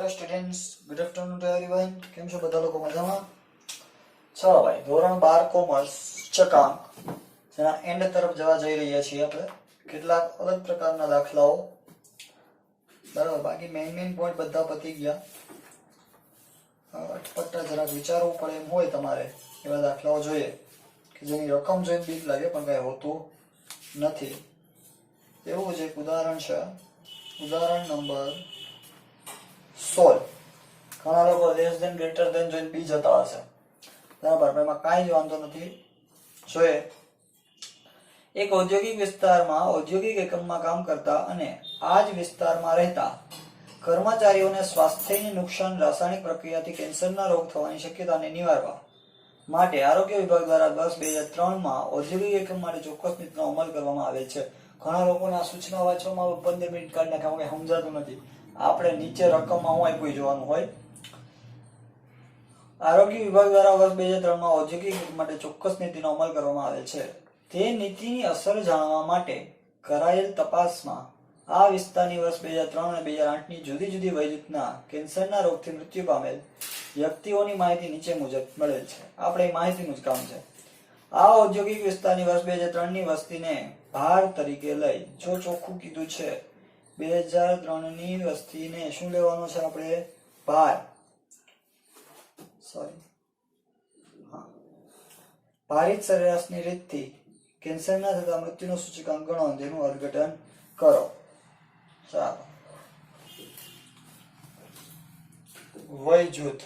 Hello students, good afternoon to everyone. કેમ છો બધા લોકો? મજામાં? ચલો ભાઈ, ધોરણ 12 કોમર્સ ચકાંક જેના એન્ડ તરફ જવા જઈ રહ્યા છીએ આપણે. કેટલાક અલગ પ્રકારના દાખલાઓ, બરાબર. બાકી મેઇન પોઈન્ટ બધા પતી ગયા. અટપટા જરાક વિચારવું પડે એમ હોય તમારે એવા દાખલાઓ જોઈએ કે જેની રકમ જોઈને બીક લાગે પણ કાંઈ હોતું નથી. એવું જ એક ઉદાહરણ છે, ઉદાહરણ નંબર 16. ઘણા લોકો લેસ ધેન ગ્રેટર ધેન જોઈને બી જતા હશે, બરાબર. એમાં કાંઈ જ વાંધો નથી. જોઈએ, એક ઔદ્યોગિક વિસ્તારમાં ઔદ્યોગિક એકમમાં કામ કરતા અને આ જ વિસ્તારમાં રહેતા કર્મચારીઓને સ્વાસ્થ્યને નુકસાન રાસાયણિક પ્રક્રિયાથી કેન્સરના રોગ થવાની શક્યતાને નિવારવા માટે આરોગ્ય વિભાગ દ્વારા વર્ષ 2003માં ઔદ્યોગિક એકમ માટે ચોક્કસ નીતિનો અમલ કરવામાં આવે છે. ઘણા લોકોને આ સૂચના વાંચવામાં 15 મિનિટ કાઢી નાખે, કંઈ સમજાતું નથી. આપણે નીચે રકમમાં હું આપ્યું જોવાનું હોય. આરોગ્ય વિભાગ દ્વારા વર્ષ 2003માં ઔદ્યોગિક એકમ માટે ચોક્કસ નીતિનો અમલ કરવામાં આવે છે. તે નીતિની અસર જાણવા માટે કરાયેલ તપાસમાં આ વિસ્તારની વર્ષ 2003 અને 2008ની જુદી જુદી વયજૂથના કેન્સરના રોગથી મૃત્યુ પામેલ વ્યક્તિઓની માહિતી નીચે મુજબ મળેલ છે. આપણે માહિતીનું જ કામ છે. આ ઔદ્યોગિક વિસ્તારની વર્ષ 2003ની વસ્તીને ભાર તરીકે લઈ, જો ચોખ્ખું કીધું છે 2003ની વસ્તીને શું લેવાનો છે આપણે? ભાર. ભારિત સરેરાશની રીતથી કેન્સરના થતા મૃત્યુનો સૂચકાંક ગણો અને તેનું અર્થઘટન કરો. ચાલો, વય જૂથ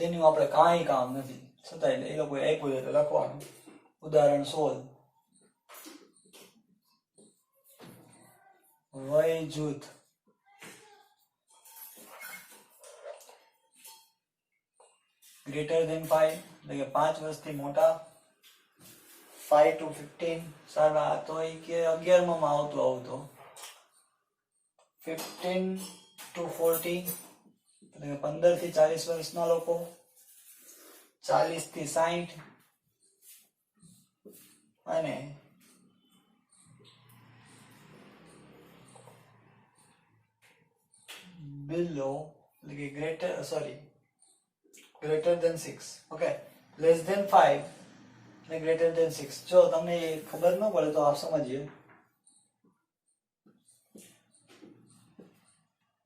જેનું આપણે કાંઈ કામ નથી, છતાંય એ લોકોએ આપ્યું છે તો લખવાનું. ઉદાહરણ 16. વય જૂથ ગ્રેટર ધેન 5 એટલે કે 5 વર્ષથી મોટા, 5 to 15. સારા, તો એ કે 11માં આવતું આવું તો 15 to 40 એટલે કે 15 થી 40 વર્ષના લોકો, 40 થી 60 અને below એટલે કે greater than 6. Okay, less than 5 અને greater than 6. જો તમને ખબર ન પડે તો આપ સમજીએ.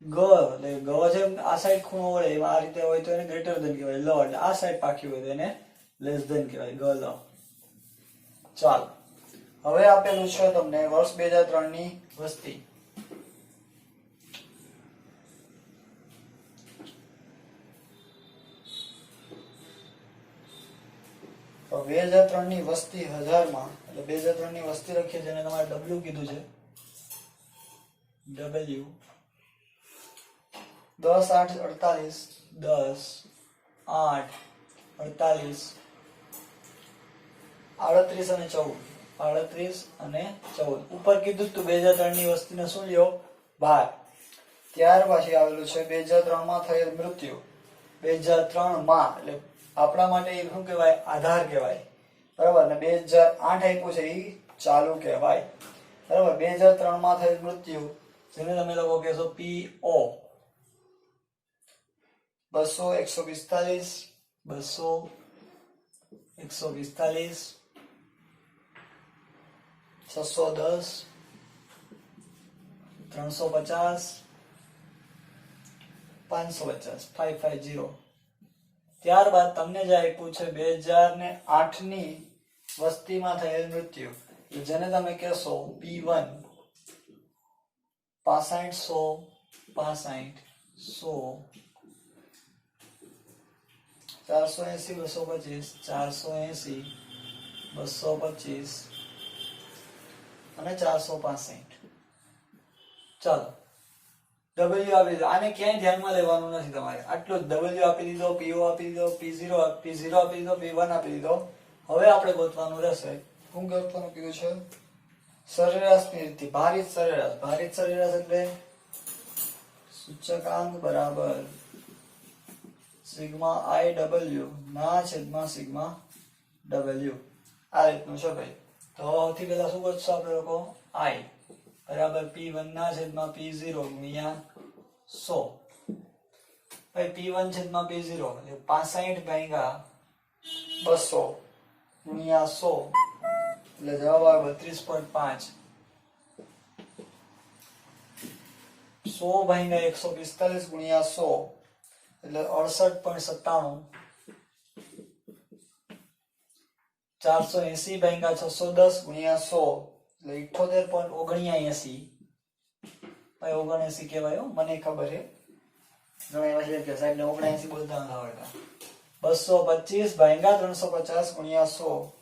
ગ એટલે ગ જેમ આ સાઈડ ખૂણો વળે એમાં આ રીતે હોય તો એને ગ્રેટર ધેન કહેવાય. લ એટલે આ સાઈડ પાકી હોય તો એને લેસ ધેન કહેવાય. ગ લ. ચાલો, હવે આપેલું છે તમને વર્ષ 2003ની વસ્તી. તો 2003ની વસ્તી 1000માં, એટલે 2003ની વસ્તી લખીએ જેને તમારે W કીધું છે. W 10 8 48, 10 8 48, 38 અને 14, 38 અને 14. ઉપર કીધું તું 2003ની વસ્તીને શું લ્યો? ભાર. ત્યાર પછી આવેલું છે 2003માં થયેલ મૃત્યુ. 2003માં એટલે આપણા માટે એ શું કહેવાય? આધાર કહેવાય, બરાબર. ને 2008 આપ્યું છે એ ચાલુ કહેવાય, બરાબર. 2003માં થયેલ મૃત્યુ જેને તમે લોકો કહેશો PO. 200 145, 200 145, 610, 350, 550, 550. ત્યારબાદ તમને જે આપ્યું છે 2008ની વસ્તીમાં થયેલ મૃત્યુ, જેને તમે કહેશો P1. 65 100 65 100 480 225 અને 465. ચાલો, W આપી દીધો. આને ક્યાંય ધ્યાનમાં લેવાનું નથી તમારે. આટલું જ. W આપી દીધો, PO આપી દીધો, P0 આપી દીધો, P1 આપી દીધો. હવે આપણે ગોતવાનું રહેશે. શું ગોતવાનું કીધું છે? સરેરાશની રીતથી. ભારિત સરેરાશ. ભારિત સરેરાશ એટલે સૂચકાંક બરાબર સિગ્મા IW ના છેદમાં સિગ્મા W. આ રીતનું છે ભાઈ. તો સૌથી પહેલા શું ગોતશું આપણે લોકો? I બરાબર P1 ના છેદમાં P0 ગુણ્યા 100 ભાઈ P1 છેદમાં P0 એટલે 65 ભાગ્યા 200 ગુણ્યા 100 એટલે જવાબ આવે 32.5. 100 ભાગ્યા 145 ગુણ્યા 100 એટલે 68.97. 480 ભાગ્યા 610 ગુણ્યા 100 એટલે 78.79. ભાઈ 79 કહેવાય, મને ખબર છે. ઘણા એવા છે કે સાહેબ ને 79 બોલતા નથી આવડતા. 225 ભાગ્યા 350 ગુણ્યા 100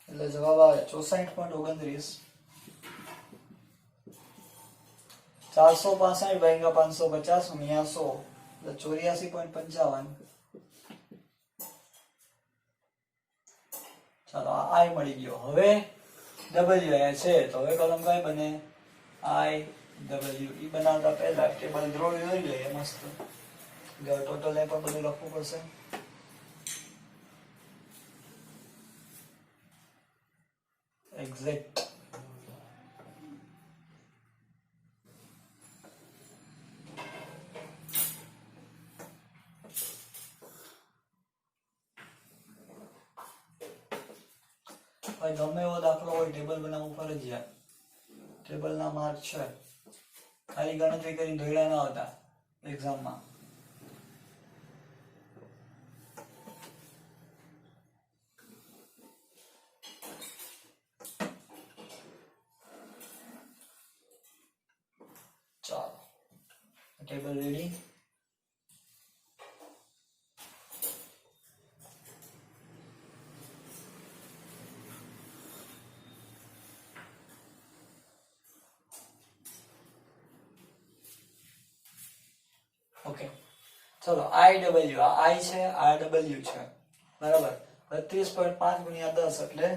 એટલે જવાબ આવે 64.29. 465 ભાગ્યા 550 ગુણ્યા 100 એટલે 84.55. ચાલો આ આઈ મળી ગયો. હવે ડબલ્યુ અહીંયા છે તો હવે કોલમ કઈ બને? આઈ ડબલ્યુ. ઈ બનાવતા પહેલા ટેબલ ડ્રો કરી લઈએ મસ્ત. ટોટલ એ પણ બધું લખવું પડશે. એક્ઝેક્ટ ભાઈ ગમે એવો દાખલો હોય ટેબલ બનાવવું ફરજિયાત. ટેબલના માર્ક છે, ખાલી ગણતરી કરીને ધોઈડા ના હતા એક્ઝામમાં. ચાલો ટેબલ રેડી. ઓકે ચલો આઈ ડબલ્યુ, આ આઈ છે, આ ડબલ્યુ છે, બરાબર. 32.5 ગુણ્યા 10 એટલે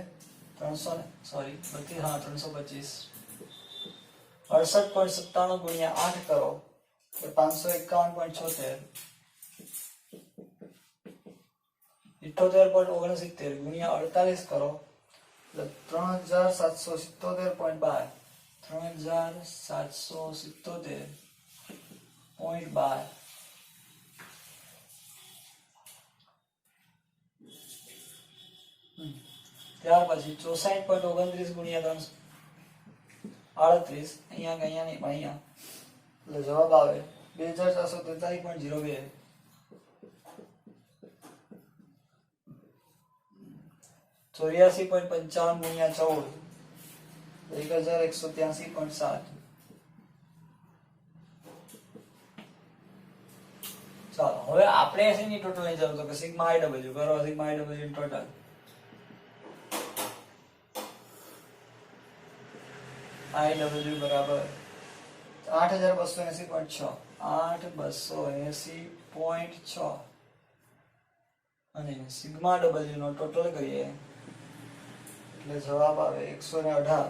325. 68.97 ગુણ્યા 8 કરો એટલે 551.76. 78.69 ગુણ્યા 48 કરો એટલે 3777.12. 3777.12. ત્યાર પછી 64.29 ગુણ્યા 38. અહીંયા નહીં અહીંયા એટલે જવાબ આવે 2443.02. 84.55 ગુણ્યા 14 1183.7. ચાલો હવે આપણે એની ટોટલ નહીં ચાલુ તો કે સિગ્મા આઈ ડબલ્યુ કરો. સિગ્મા આઈ ડબલ્યુ ટોટલ આઈ ડબલ્યુ બરાબર 8280.6. 8280.6 અને સિગ્મા ડબલ્યુ નો ટોટલ કરીએ એટલે જવાબ આવે 118.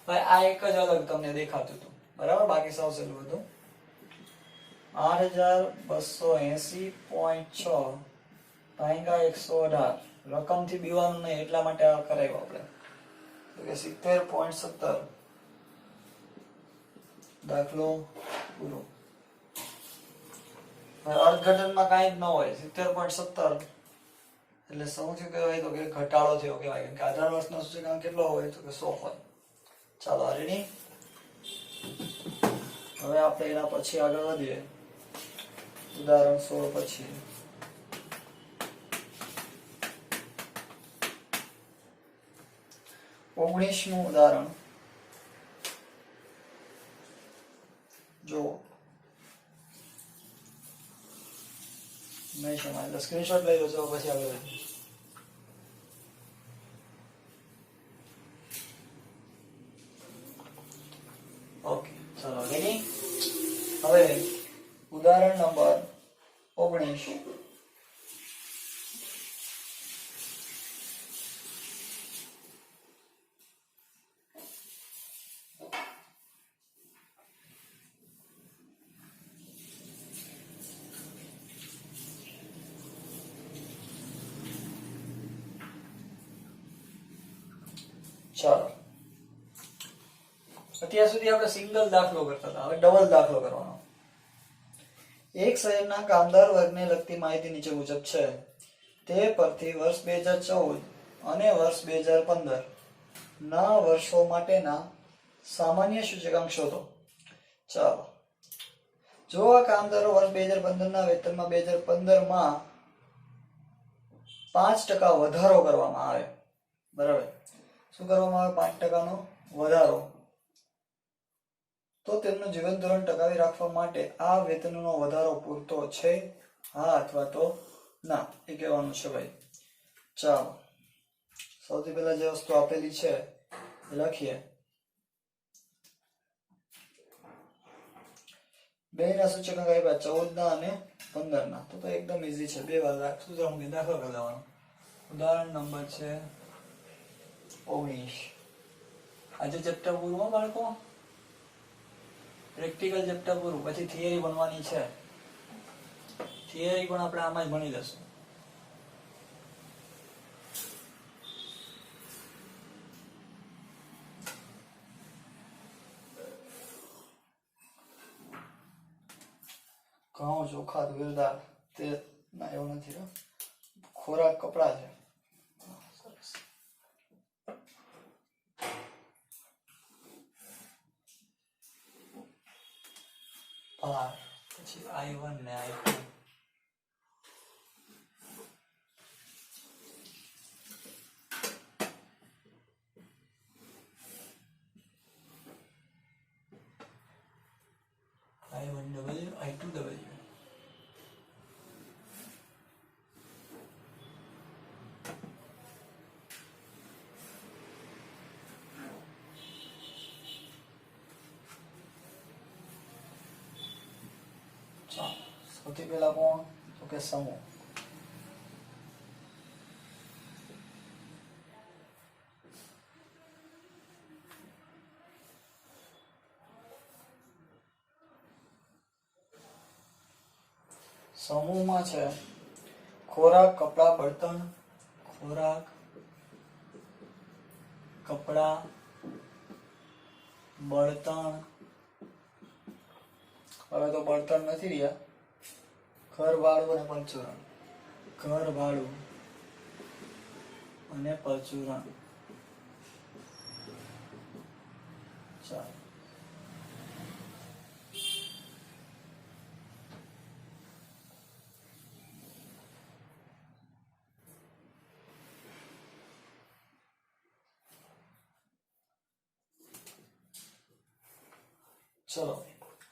ભાઈ આ એક જ અલગ તમને દેખાતું હતું, બરાબર, બાકી સૌ સહેલું હતું. 8280.6 ભાગ્યા 118. રકમથી બીવાનું નહીં એટલા માટે આ કરાવ્યું આપણે. તો કે 70.17. દાખલો પૂરો. અર્થઘટનમાં કાંઈ જ ન હોય. 70.17 એટલે શું થયું કહેવાય તો કે ઘટાડો થયો કહેવાય, કેમ કે 18 વર્ષનો સૂચકાંક કેટલો હોય તો કે 100 હોય. ચાલો રેડી. હવે આપણે એના પછી આગળ વધીએ. ઉદાહરણ 16 પછી 19મું ઉદાહરણ જો નહીં સમજાય એટલે સ્ક્રીનશોટ લઈ લો છો પછી આગળ વધીએ. ઓકે ચલો રેડી. હવે ઉદાહરણ નંબર 19. ચાલો અત્યાર સુધી આપણે સિંગલ દાખલો કરતા હતા, હવે ડબલ દાખલો કરવાનો. એક શહેરના કામદાર વર્ગને લગતી માહિતી નીચે મુજબ છે. તે પરથી વર્ષ 2014 અને વર્ષ 2015 ના વર્ષો માટેના સામાન્ય સૂચકાંક શોધો. ચાલો, જો આ કામદારો વર્ષ 2015 ના વેતનમાં 2015 માં 5% વધારો કરવામાં આવે, બરાબર, શું કરવામાં આવે? 5% નો વધારો, તો તેમનું જીવન ધોરણ ટકાવી રાખવા માટે આ વેતનનો વધારો પૂરતો છે? હા અથવા તો ના, એ કહેવાનું છે ભાઈ. ચાલો, સૌથી પહેલા જે વસ્તુ આપેલી છે એ લખીએ. બેના સૂચકાંક આપ્યા 14 ના અને 15 ના. તો એકદમ ઈઝી છે. બે વાર સૂત્ર મૂકી દાખલો કરી લેવાનો. ઉદાહરણ નંબર છે 19. આજે ચેપ્ટર પૂરું હો બાળકો, પ્રેક્ટિકલ ચેપ્ટર પૂરું, પછી થિયરી ભણવાની છે. થિયરી પણ આપણે આમાં જ ભણી લેશું. ઘઉં, ચોખા, દુલદાર, તે ના એવું નથી. ખોરાક, કપડા છે. ભાર, પછી I1 ને I2. I1W, I2W. સૌથી પહેલા કોણ? તો કે સમૂહ. સમૂહમાં છે ખોરાક, કપડા, બળતણ. ખોરાક, કપડા, બળતણ. હવે તો બળતણ નથી રહ્યા. ઘર ભાડું અને પરચુરણ. ઘર ભાડું અને પરચુરણ. ચાલો, ચલો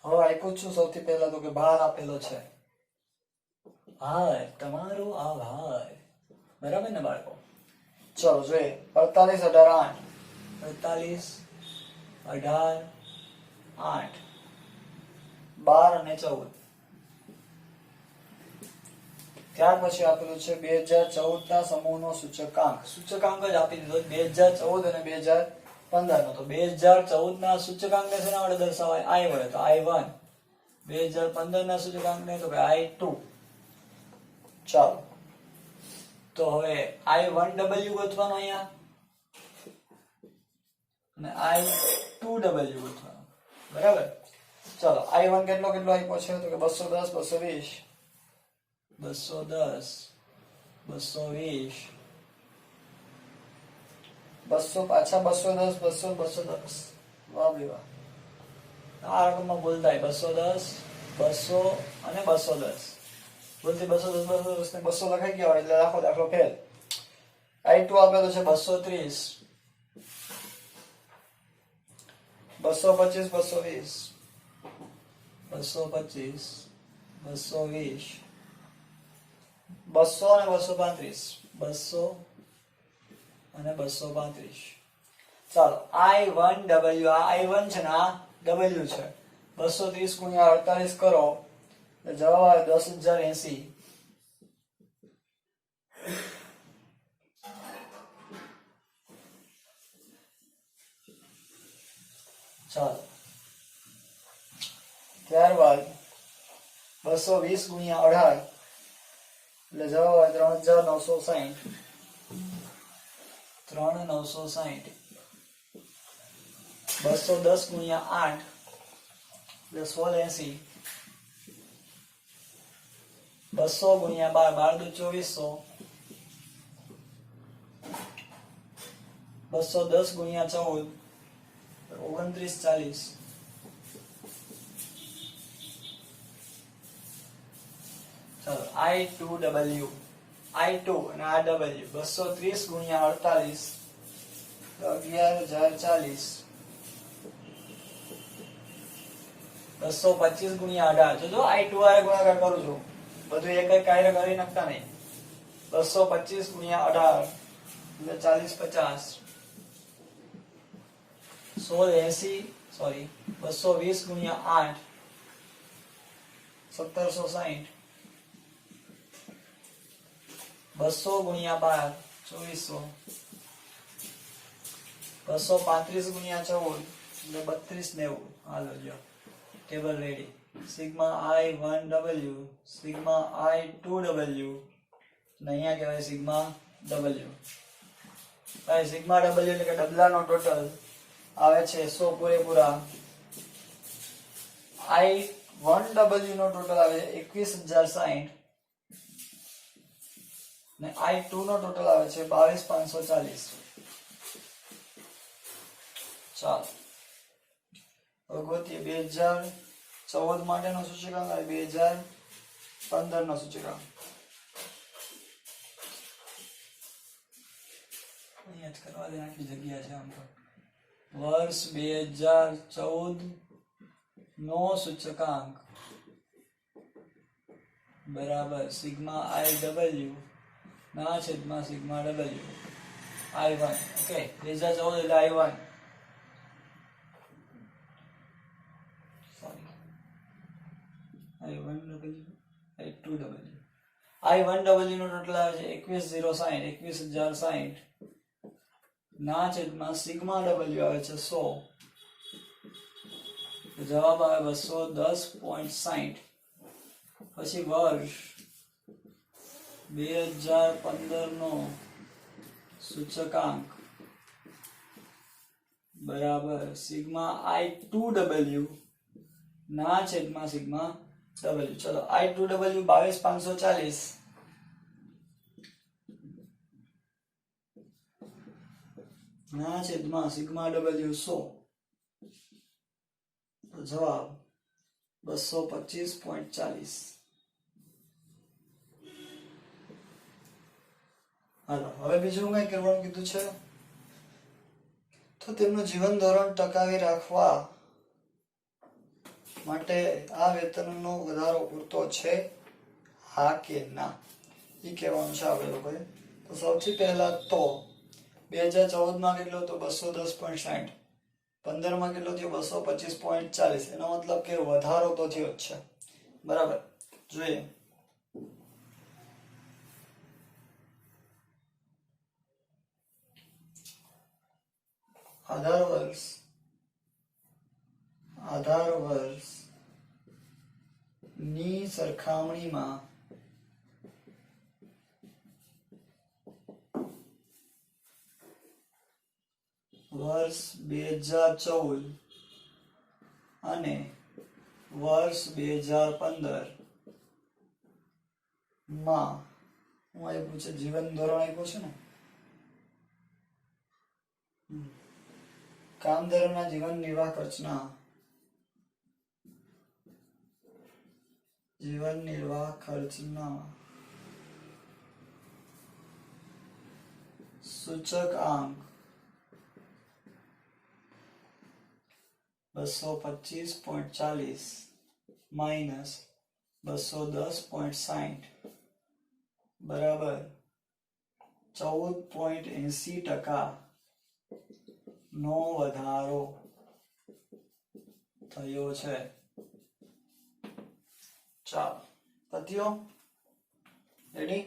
હવે આપ્યું છું સૌથી પહેલા તો કે ભાર આપેલો છે. હાય, તમારો આભાર. બરાબર ને બાળકો? ચલો જોઈએ. 48, 18, 8. 48, 18, 8, 12 અને 14. ત્યાર પછી આપેલું છે 2014 ના સમૂહનો સૂચકાંક. સૂચકાંક જ આપી દીધો 2014 અને 2015 નો. તો 2014 ના સૂચકાંકને શેના વડે દર્શાવાય? I વડે. તો I1. 2015 ના સૂચકાંકને તો કે I2. ચાલો, તો હવે I1W ગોતવાનો અહીંયા અને I2W ગોતવાનો. બરાબર? ચાલો, I1 કેટલો આપ્યો છે? તો કે 210, 220, 210, 220, 200, પાછા 210, 200, 210. વાહ ભાઈ વાહ. આ રકમમાં ભૂલ થાય. 210, 200 અને 210. ભૂલથી 210, 210 ને 200 લખાઈ ગયા હોય એટલે આખો દાખલો ફેલ. I2 આપેલો છે 230, 225, 220, 225, 220, 200 અને 235, 200 અને 235. ચાલો, I1W, આ I1 છે ને આ W છે. 230 ગુણ્યા 48 કરો એટલે જવાબ આવે 10,080. ચાલો, ત્યારબાદ 220 ગુણ્યા 18 એટલે જવાબ આવે 3,960. 3,960. 210 ગુણ્યા 8 એટલે 1680. 200 ગુણ્યા 12, 12 દુ 2400, 210 ગુણ્યા 14, 2940. ચાલો I2W, I2 અને આ W, 230 ગુણ્યા 48, 11040, 225 ગુણ્યા 18. જો I2 આરે ગુણાકાર કરું છું, બધું એક એક કાર્ય કરી નાખતા નહીં. 225 ગુણ્યા 18 એટલે 40 50, 1680, સોરી 220 ગુણ્યા 8 1760, 200 ગુણ્યા 12 2400, 235 ગુણ્યા 14 એટલે 3290. હાલો જો table ready. Sigma I1W, sigma I2W ને અહીંયા કહેવાય સિગ્મા W. ભાઈ સિગ્મા W એટલે કે ડબલાનો ટોટલ આવે છે 100 પૂરેપૂરા. I1W નો ટોટલ આવે 21060 ને I2 નો ટોટલ આવે છે 22540. ચાલો હવે ગોતીએ 2014 માટેનો સૂચકાંક અને 2015 નો સૂચકાંક. અહીંયા જ કરવા દે, આટલી જગ્યા છે આમ તો. વર્ષ 2014 નો સૂચકાંક બરાબર સિગ્મા IW ના છેદમાં સિગ્મા W I1. ઓકે 2014 એટલે I1, I1W I2W. I1W નો ટોટલ આવે છે 21060, 21060 ના છેદમાં સિગ્મા W આવે છે 100. તો જવાબ આવે 210.60. પછી વર્ષ 2015 નો સૂચકાંક બરાબર સિગ્મા I2W ના છેદમાં સિગ્મા W. ચલો I2W 22540 ના છેદમાં સિગ્મા W 100. તો જવાબ 225.40. હાલો હવે બીજું કઈ કરવાનું કીધું છે, તો તેમનું જીવન ધોરણ ટકાવી રાખવા માટે આ વેતનનો વધારો પૂરતો છે, હા કે ના, એ કહેવાનું છે આપણે લોકોએ. તો સૌથી પહેલા તો 2014 માં કેટલો હતો 210.60, 15 માં કેટલો થયો 225.40. એનો મતલબ કે વધારો તો થયો જ છે. બરાબર, જોઈએ આધાર વર્ષ ની સરખામણીમાં વર્ષ 2014 અને વર્ષ 2015 માં હું આપ્યું છે જીવન ધોરણ આપ્યું છે ને, કામદારોના જીવન નિર્વાહ ખર્ચના સૂચકાંક 225.40 માઇનસ 210.60 બરાબર 14.80% નો વધારો થયો છે. ચાલો પત્યો રેડી.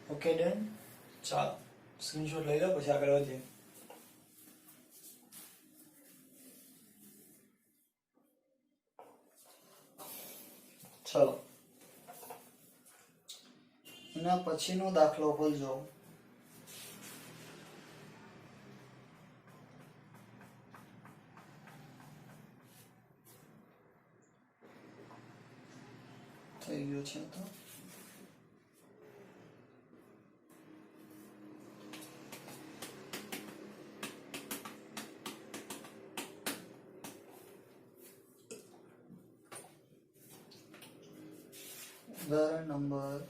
Okay done. ચાલો સ્ક્રીનશોટ લઈ લો પછી આગળ વધીએ. ચલો એના પછીનો દાખલો ખોલજો. થઈ ગયો છે તો ઉદાહરણ નંબર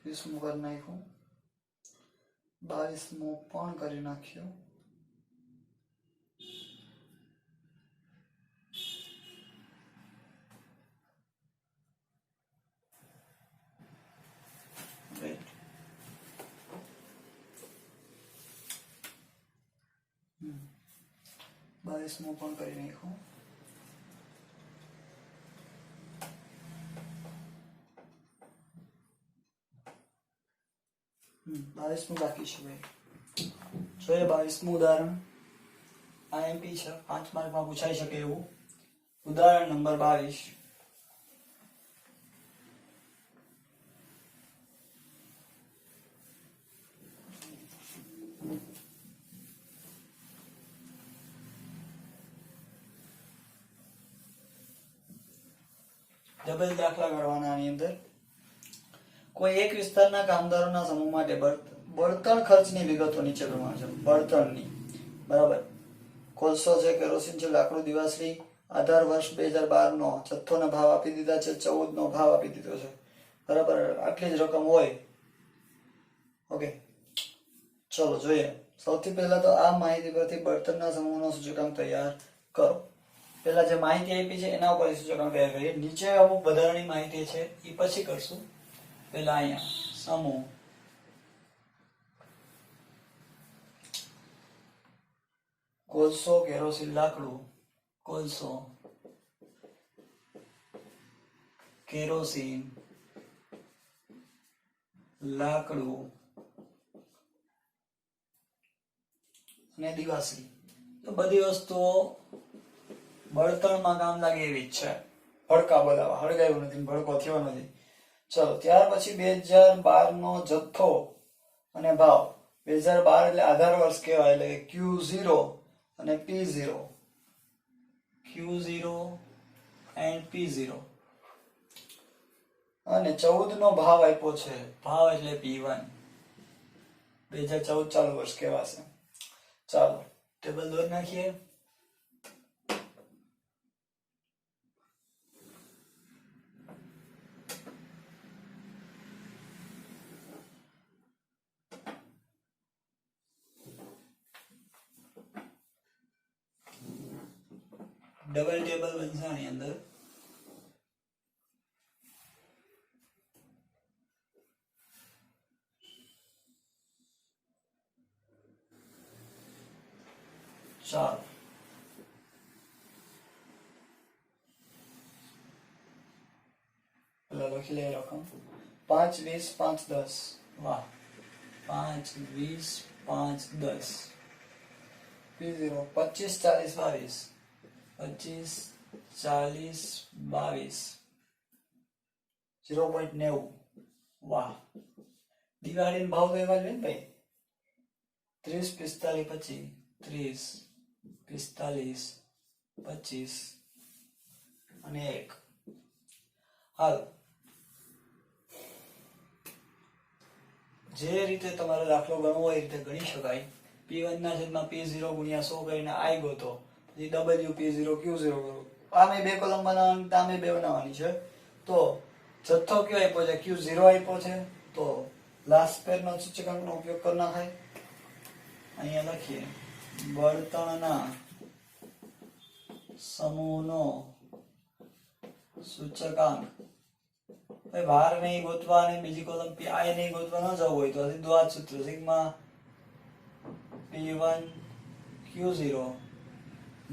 21 કરી નાખ્યું, 22 પણ કરી નાખ્યું. રાઈટ. 22 પણ કરી નાખ્યું. બાવીસમું બાકી છે ભાઈ. જોઈએ 22મું ઉદાહરણ. આઈએમપી છે, 5 માર્કમાં પૂછાઈ શકે એવું. ઉદાહરણ નંબર 22. ડબલ દાખલા કરવાના. આની અંદર કોઈ એક વિસ્તારના કામદારોના સમૂહ માટે બળતણ ખર્ચની વિગતો નીચે પ્રમાણે છે. બળતણની બરાબર. કોલસો છે, કેરોસીન છે, લાકડું, દિવાસળી. આધાર વર્ષ 2012 નો જથ્થોના ભાવ આપી દીધા છે, 14 નો ભાવ આપી દીધો છે. બરાબર. આટલી જ રકમ હોય. ઓકે, ચલો જોઈએ. સૌથી પહેલા તો આ માહિતી પરથી બળતણના સમૂહનો સૂચકાંક તૈયાર કરો. પહેલા જે માહિતી આપી છે એના ઉપર સૂચકાંક તૈયાર કરીએ. નીચે અમુક વધારાની માહિતી છે એ પછી કરશું. પહેલા અહીંયા સમૂહ કોલસો, કેરોસીન, લાકડું. કોલસો, કેરોસીન, લાકડું અને દિવાસળી. તો બધી વસ્તુઓ બળતણમાં કામ લાગે એવી જ છે. ભડકા બોલાવા, હળગાવ્યું નથી, ભડકો થયો નથી. ચલો, ત્યાર પછી 2012 નો જથ્થો અને ભાવ. 2012 એટલે આધાર વર્ષ કહેવાય, એટલે Q0 અને P0. Q0 and P0. અને 14 નો ભાવ આપ્યો છે. ભાવ એટલે P1. 2014 ચાલુ વર્ષ કહેવાશે. ચાલો ટેબલ દોરી નાખીએ. ડબલ ટેબલ બનશે આની અંદર. ચાલો પેલા લખી લઈએ રકમ. 5, 20, 5, 10. વાહ. 5, 20, 5, 10. P0 25, 40, 22. 25, 40, 22. 0.90. વાહ. દિવાળીનો ભાવ તો એવા જ હોય ને ભાઈ. 30, 45, 25. 30, 45, 25 અને 1. હાલ જે રીતે તમારે દાખલો ગણવો હોય એ રીતે ગણી શકાય. P1 ના છેદમાં P0 ગુણ્યા 100 કરીને I ગોતો. પછી W P0 Q0 કરો. આમે બે કોલમ બનાવવાની, તામે બે બનાવવાની છે. તો જથ્થો કયો આપ્યો છે? Q0 આપ્યો છે. તો લાસ્ટ પેરનો સૂચકાંકનો ઉપયોગ કરી નાખાય. અહીંયા લખીએ બળતણના સમૂહનો સૂચકાંક. ભાર નહીં ગોતવા અને બીજી કોલમ pi નહીં ગોતવા ન જવું હોય તો સીધું આ સૂત્ર સિગ્મા P1 Q0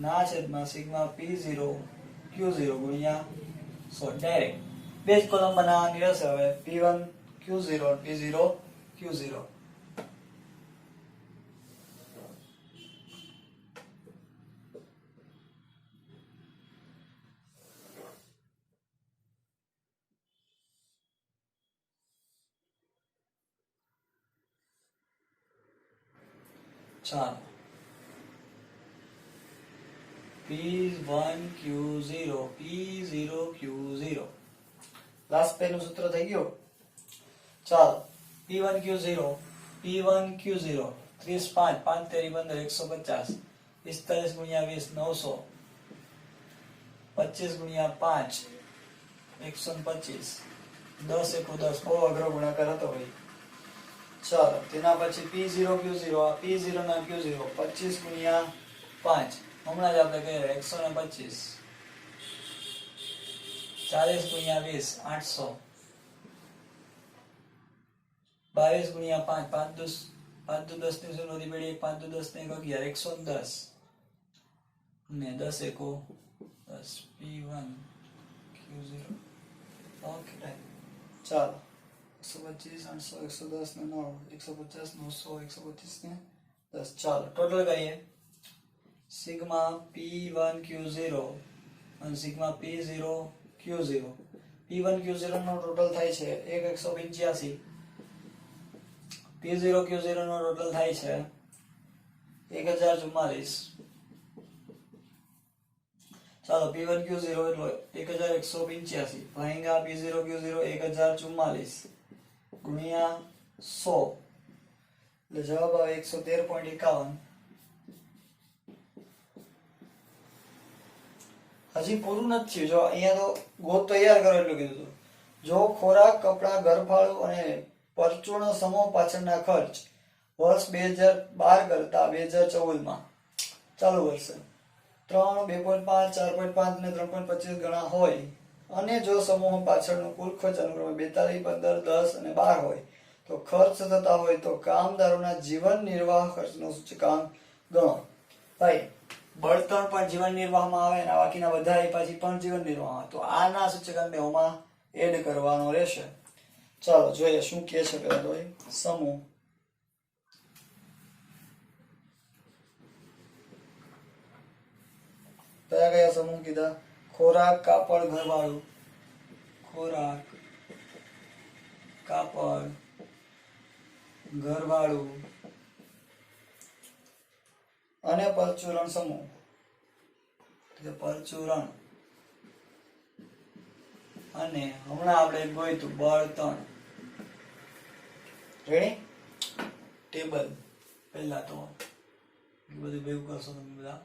ના છેદમાં સિગ્મા P0 Q0 ગુણ્યા 100. ડાયરેક્ટ બે જ કોલમ બનાવવાની રહેશે. હવે P1 Q0 P0 Q0. ચાલો P1Q0 P0Q0 લાસ્ટ પેજનું સૂત્ર થઈ ગયું. ચાલો P1Q0 P1Q0 30 5 5 તેરી 15 150 45 ગુણ્યા 20 900 25 ગુણ્યા 5 125 10 એકો 10 બહુ અઘરો ગુણાકાર હતો ભાઈ. ચાલો તેના પછી P0 Q0 આ P0 ના Q0 25 ગુણ્યા 5 હમણાં જ આપણે કહીએ 125 40 ગુણ્યા 20 800 22 ગુણ્યા 5 5 દુ 10 ની શૂન્ય પેઢી 5 દુ 10 ને 11 110 ને 10 એકો 10 P1 Q0 ઓકે રાઈટ. ચાલો 125 800 110 ને 9 150 900 125 ને 10 ચાલો ટોટલ કરીએ. સિગ્મા P1 Q0 અને sigma P0 Q0 P1 Q0 નો ટોટલ થાય છે 185. P0 Q0 નો ટોટલ થાય છે 1044. ચાલો P1 Q0 એટલો 1185 ભાગ્યા P0 Q0 1044 ગુણ્યા 100 એટલે જવાબ આવે 113.51. હજી પૂરું નથી થયું. જો અહીંયા તો ગોત તૈયાર કરો એટલું કીધું હતું. જો ખોરાક કપડા ઘરફાળું અને પરચૂર્ણ સમૂહ પાછળના ખર્ચ વર્ષ 2012 કરતા 2014 માં ચાલુ વર્ષે 3 2.5 4.5 અને 3.25 ગણા હોય અને જો સમૂહ પાછળનું કુલ ખર્ચ અનુક્રમે 42 15 10 અને 12 હોય તો ખર્ચ થતા હોય તો કામદારોના જીવન નિર્વાહ ખર્ચનો સૂચકાંક ગણો. ભાઈ બળતણ પણ જીવન નિર્વાહમાં આવે અને બાકીના બધા પાછી પણ જીવન નિર્વાહ, તો આના સૂચકાંકને ઓમાં એડ કરવાનો રહેશે. ચાલો જોઈએ શું કહે છે પેલા તો સમૂહ. કયા કયા સમૂહ કીધા? ખોરાક કાપડ ઘરવાળું, ખોરાક કાપડ ઘરવાળું અને પરચુરણ સમૂહ. પરચુરણ અને હમણાં આપણે ગોઈતું બળતણ. રેડી? ટેબલ પહેલા તો બધું ભેગું કરશો તમે બધા.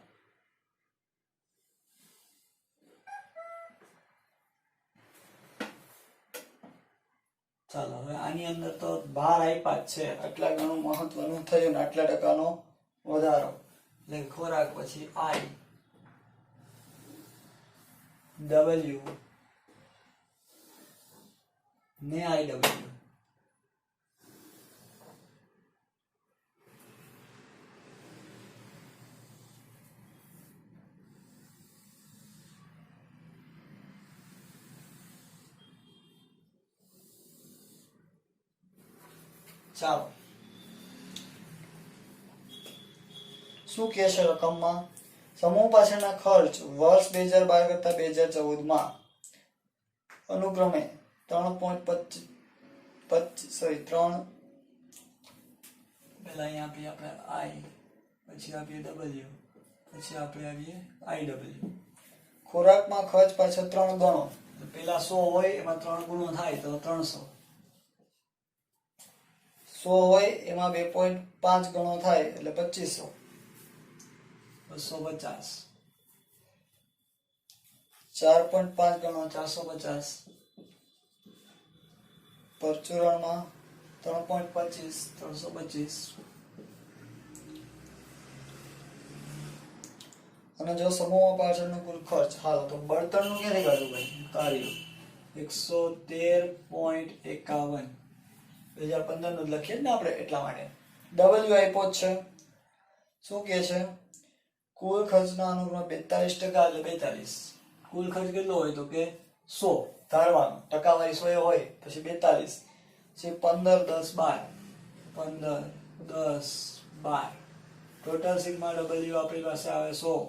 ચાલો હવે આની અંદર તો ભાર આપ્યા જ છે, આટલા ગણું મહત્વનું થયું ને આટલા ટકાનો વધારો એટલે ખોરાક પછી I W ને IW. ચાલો શું કે છે રકમમાં? સમૂહ પાછળના ખર્ચ વર્ષ 2012 કરતા 2014 માં અનુક્રમે 3.25 પેલા અહીંયા આપીએ આપણે I, પછી આપીએ W, પછી આપણે આવીએ IW. ખોરાકમાં ખર્ચ પાછળ 3 ગણો. પેલા 100 હોય એમાં 3 ગુણો થાય તો 300. 100 હોય એમાં 2.5 ગણો થાય એટલે 2500. 250. 4.5 ગણો 450. પરચુરણમાં 3.25 325. અને જો સમૂહ પાછળનો કુલ ખર્ચ, હાલો તો બળતણનું ક્યારે કાઢવું ભાઈ? કાર્ય 113.51 2015 નું લખીએ ને આપણે, એટલા માટે W આપ્યો છે. શું કે છે? કુલ ખર્ચના અનુક્રમે 42% એટલે 42. કુલ ખર્ચ કેટલો હોય તો કે 100 ધારવાનો, ટકાવારી 100 હોય પછી 42 છે 15 10 12 15 10 12 ટોટલ સિગ્મા W આપણી પાસે આવે 100.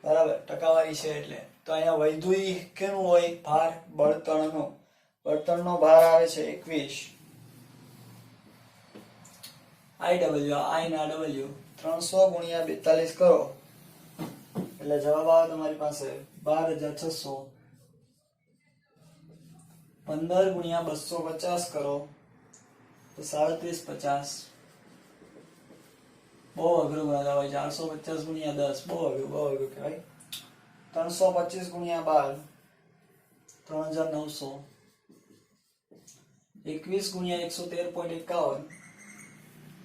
બરાબર, ટકાવારી છે એટલે. તો અહીંયા વૈધુય કેનું હોય? ભાર બળતણનો. બળતણનો ભાર આવે છે 21. આઈ ડબલ્યુ આઈ ના ડબલ્યુ 300 ગુણ્યા 42 કરો એટલે જવાબ આવે તમારી પાસે 12600. 15 ગુણ્યા 250 કરો તો 3750. બહુ અઘરું ગણાતા હોય. 450 ગુણ્યા 10 બહુ અઘરું કહેવાય. 325 ગુણ્યા 12 3900. 21 ગુણ્યા 113.51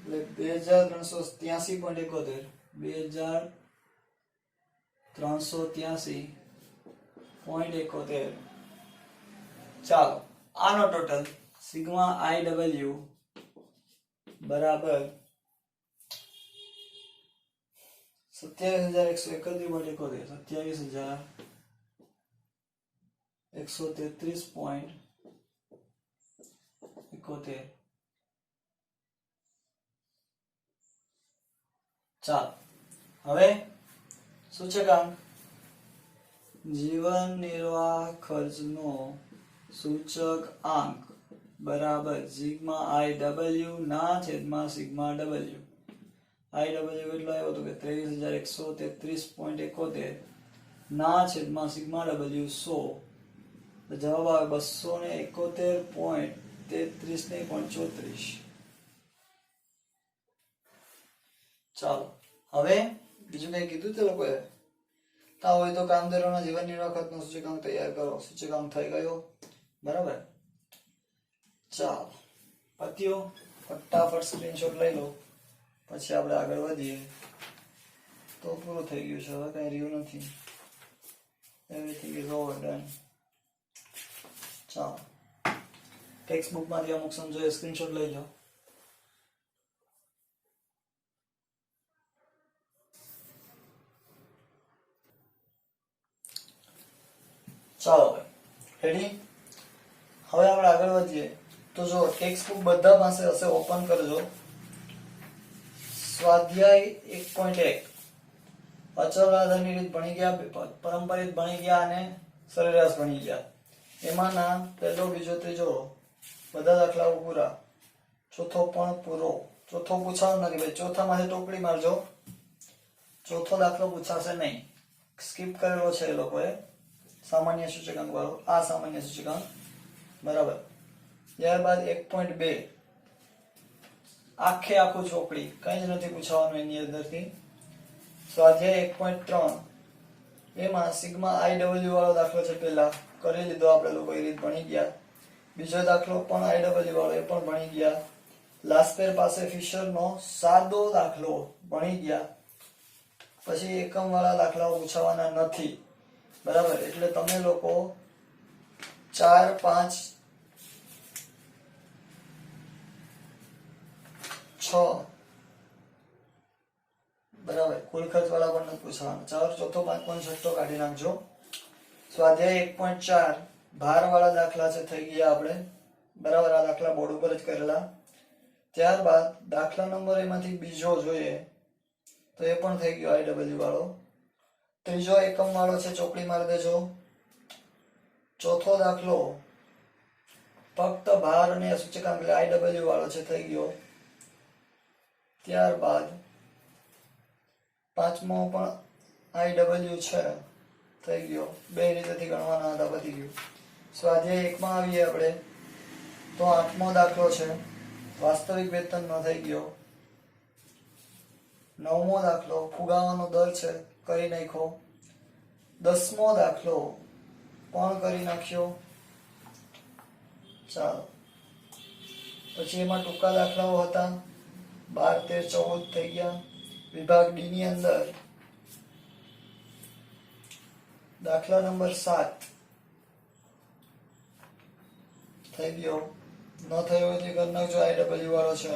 એટલે 2383.71. 2383.71. ચાલો આનો ટોટલ સિગ્મા આઈ ડબલ્યુ બરાબર 27131.71. 27133.71. ચાલો હવે સૂચકાંક જીવન નિર્વાહ ખર્ચનો સૂચક આંક બરાબર સિગ્મા આઈ ડબલ્યુ ના છેદમાં સિગ્મા ડબલ્યુ. આઈ ડબલ્યુ કેટલો આવ્યો તો કે 23133.71 ના છેદમાં સિગ્મા ડબલ્યુ 100. તો જવાબ આવે 271.33.34. ચાલો હવે બીજું કઈ કીધું તે લોકોએ તા હોય તો કામદારોના જીવન નિર્વાહ ખર્ચનો સૂચકાંક તૈયાર કરો. સૂચકાંક થઈ ગયો બરાબર. ચાલો પત્યો ફટાફટ સ્ક્રીનશોટ લઈ લો પછી આપણે આગળ વધીએ. તો પૂરું થઈ ગયું છે. હવે કઈ રહ્યું નથી. Everything is over done. ચાલો ટેક્સ્ટ બુકમાંથી અમુક સમજો સ્ક્રીનશોટ લઈ લો. ચાલો રેડી. હવે આપણે આગળ વધીએ. તો જો ટેક્સ્ટ બુક બધા પાસે હશે ઓપન કરજો. સ્વાધ્યાય 1.1 અચળ આધારની રીત ભણી ગયા, પરંપરિત ભણી ગયા અને સરેરાશ ભણી ગયા. એમાંના પહેલો બીજો ત્રીજો બધા દાખલાઓ પૂરા. ચોથો પણ પૂરો. ચોથો પૂછાવાનો નથી ભાઈ. ચોથામાંથી ટોકડી મારજો. ચોથો દાખલો પૂછાશે નહીં. સ્કીપ કરેલો છે એ લોકોએ. સામાન્ય સૂચકાંક વાળો આ સામાન્ય સૂચકાંક બરાબર. ત્યારબાદ 1.2 આખે આખું ચોપડી કઈ જ નથી પૂછવાનું એની અંદરથી. સ્વાધ્યાય 1.3 એમાં સિગ્મા આઈ ડબલ્યુ વાળો દાખલો છે. પહેલા કરી લીધો આપણે લોકો, એ રીત ભણી ગયા. બીજો દાખલો પણ આઈ ડબલ્યુ વાળો, એ પણ ભણી ગયા. લાસ્પેર પાસે ફિશરનો સાદો દાખલો ભણી ગયા. પછી એકમ વાળા દાખલાઓ પૂછાવાના નથી બરાબર. એટલે તમે લોકો 4, 5, 6 બરાબર કુલ ખર્ચ વાળા પણ નથી પૂછવાનું. 4, ચોથો, 5, 6 કાઢી નાખજો. સ્વાધ્યાય 1.4 ભાર વાળા દાખલા છે થઈ ગયા આપણે બરાબર. આ દાખલા બોર્ડ ઉપર જ કરેલા. ત્યારબાદ દાખલા નંબર એમાંથી બીજો જોઈએ તો એ પણ થઈ ગયો આઈ ડબલ્યુ વાળો. ત્રીજો એકમ વાળો છે, ચોપડી મારી દેજો. ચોથો દાખલો ફક્ત ભાર અને સૂચકાંક આઈ ડબલ્યુ વાળો છે થઈ ગયો. ત્યારબાદ પાંચમો પણ આઈ ડબલ્યુ છે થઈ ગયો. બે રીતેથી ગણવાના હતા, પતી ગયું. સ્વાધ્યાય 1 માં આવીએ આપણે તો 8મો દાખલો છે વાસ્તવિક વેતનનો થઈ ગયો. 9મો દાખલો ફુગાવાનો દર છે, કરી નાખ્યો. 10મો દાખલો પણ કરી નાખ્યો. ચાલો પછી એમાં ટૂંકા દાખલાઓ હતા 12, 13, 14 થઈ ગયા. વિભાગ ડી ની અંદર દાખલા નંબર 7 થઈ ગયો. ન થયો હોય તો કરી નાખજો, આઈ ડબલ્યુ વાળો છે.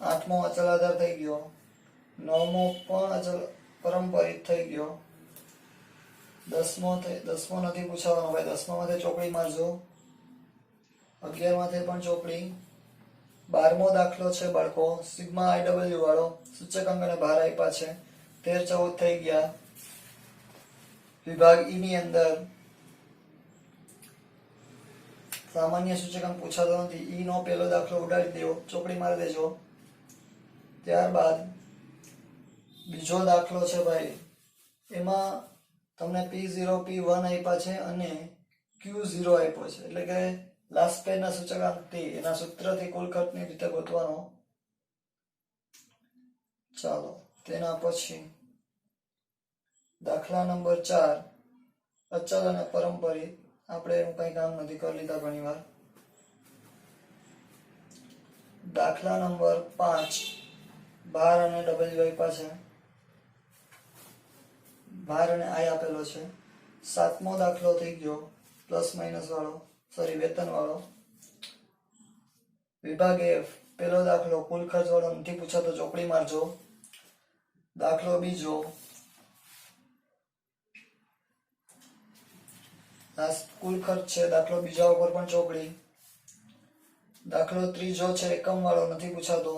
8મો અચલ આધાર થઈ ગયો. 9મો પણ અચલ પરંપરિત થઈ ગયો. 10મો નથી પૂછવાનો ભાઈ. 10મામાંથી ચોપડી મારજો. 11માથી પણ ચોપડી. 12મો દાખલો છે બાળકો સિગ્મા આઈ ડબલ્યુ વાળો, સૂચકાંક અને ભાર આપ્યા છે. 13, 14 થઈ ગયા. વિભાગ ઈ ની અંદર સામાન્ય સૂચકાંક પૂછાતો નથી. ઈ નો પહેલો દાખલો ઉડાડી દેવો, ચોપડી મારી દેજો. ત્યારબાદ બીજો દાખલો છે ભાઈ, એમાં તમને P0 P1 આપ્યા છે અને Q0 આપ્યો છે, એટલે કે લાસ્ટ પેજના સૂચકાંક T એના સૂત્રથી કુલ ખર્ચની રીતે ગોતવાનો. ચાલો તેના પછી દાખલા નંબર 4, અચલ અને પરંપરિત. આપણે એનું કંઈ કામ નથી કરી લીધા ઘણી વાર. દાખલા નંબર 5, ભાર અને W આપ્યા છે, ભાર અને I આપેલો છે. 7મો દાખલો થઈ ગયો પ્લસ માઇનસ વાળો, સોરી વેતન વાળો. વિભાગ F, પેલો દાખલો કુલ ખર્ચ વાળો નથી પૂછાતો, ચોકડી મારજો. દાખલો બીજો, કુલ ખર્ચ છે, દાખલો બીજા ઉપર પણ ચોકડી. દાખલો ત્રીજો છે એકમ વાળો, નથી પૂછાતો.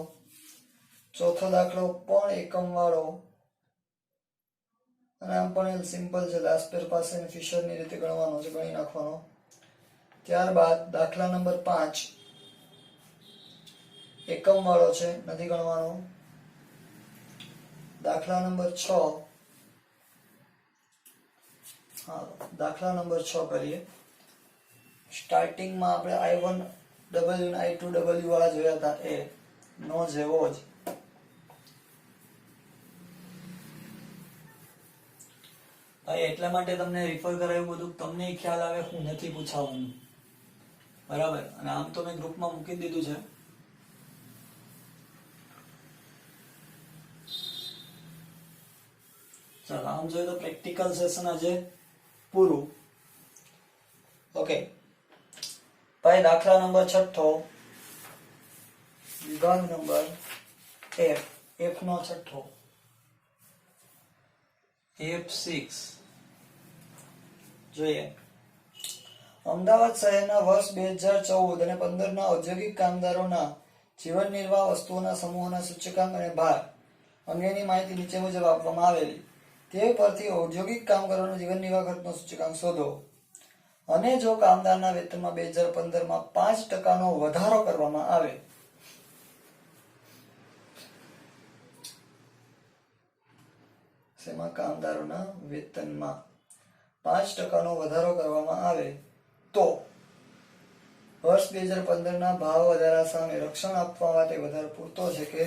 ચોથો દાખલો પણ એકમ વાળો, અને આમ પણ સિમ્પલ છે, લાસ્પેર પાસે ફિશરની રીતે ગણવાનો છે, ગણી નાખવાનો. ત્યારબાદ દાખલા નંબર 5 એકમ વાળો છે, નથી ગણવાનો. દાખલા નંબર 6, હા દાખલા નંબર 6 કરીએ. સ્ટાર્ટિંગમાં આપણે I1W અને I2W વાળા જોયા હતા, એ નો જેવો જ. ભાઈ એટલા માટે તમને રિફર કરાયું બધું, તમને ખ્યાલ આવે હું નથી પૂછાવાનું, બરાબર. અને આમ તો મેં ગ્રુપમાં મૂકી દીધું છે. ચાલો આમ જોઈએ તો પ્રેક્ટિકલ સેશન આજે પૂરું. ઓકે ભાઈ, દાખલા નંબર 6, વિભાગ નંબર F નો 6, F6 જોઈએ. અમદાવાદ શહેરના વર્ષ 2014 અને 15 ના ઔદ્યોગિક કામદારોના જીવન નિર્વાહ વસ્તુઓના સમૂહોના સૂચકાંક અને ભાર અંગેની માહિતી નીચે મુજબ આપવામાં આવેલી. તે પરથી ઔદ્યોગિક કામદારોના જીવન નિર્વાહ ખર્ચનો સૂચકાંક શોધો. અને જો કામદારના વેતનમાં 2015માં 5% વધારો કરવામાં આવે, શેમાં? કામદારોના વેતનમાં 5% વધારો કરવામાં આવે તો વર્ષ 2015ના ભાવ વધારા સામે રક્ષણ આપવા માટે વધારો પૂરતો છે કે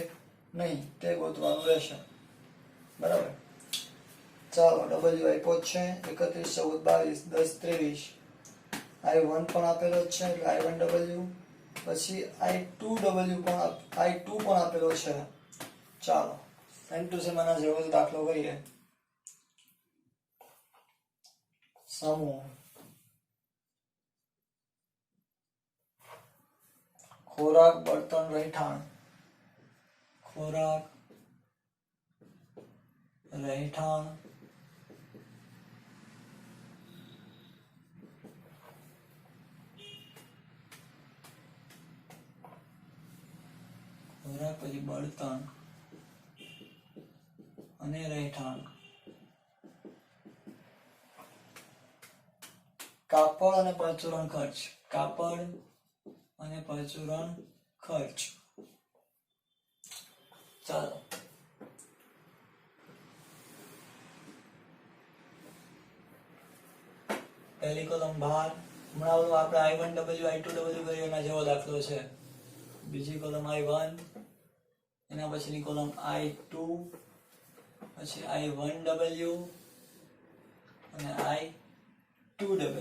નહીં તે ગોતવાનું રહેશે, બરાબર. ચાલો W આપ્યો છે 31, 14, 22, 10, 23. I1 પણ આપેલો જ છે, એટલે I1W. પછી I2W પણ આપેલો છે. ચાલો સેમ ટુ સેમ આના જેવો જ દાખલો કરીએ. સમૂહ ખોરાક, બળતણ, રહેઠાણ. ખોરાક, રહેઠાણ, ખોરાક પછી બળતણ અને રહેઠાણ. કાપડ અને પરચુરણ ખર્ચ. કાપડ અને પરચુરણ ખર્ચ. ચાલો પહેલી કોલમ ભાર. હમણાં ઓલું આપણે I1W I2W કર્યો એના જેવો દાખલો છે. બીજી કોલમ I1, એના પછીની કોલમ I2, પછી I1W અને I2W.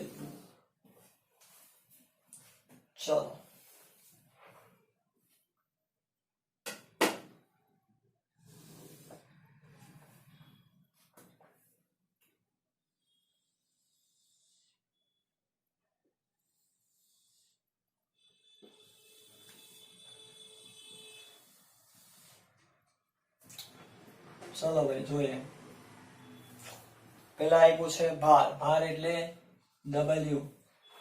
ચલો ભાઈ જોઈએ. પેલા આપ્યું છે ભાર. ભાર એટલે W.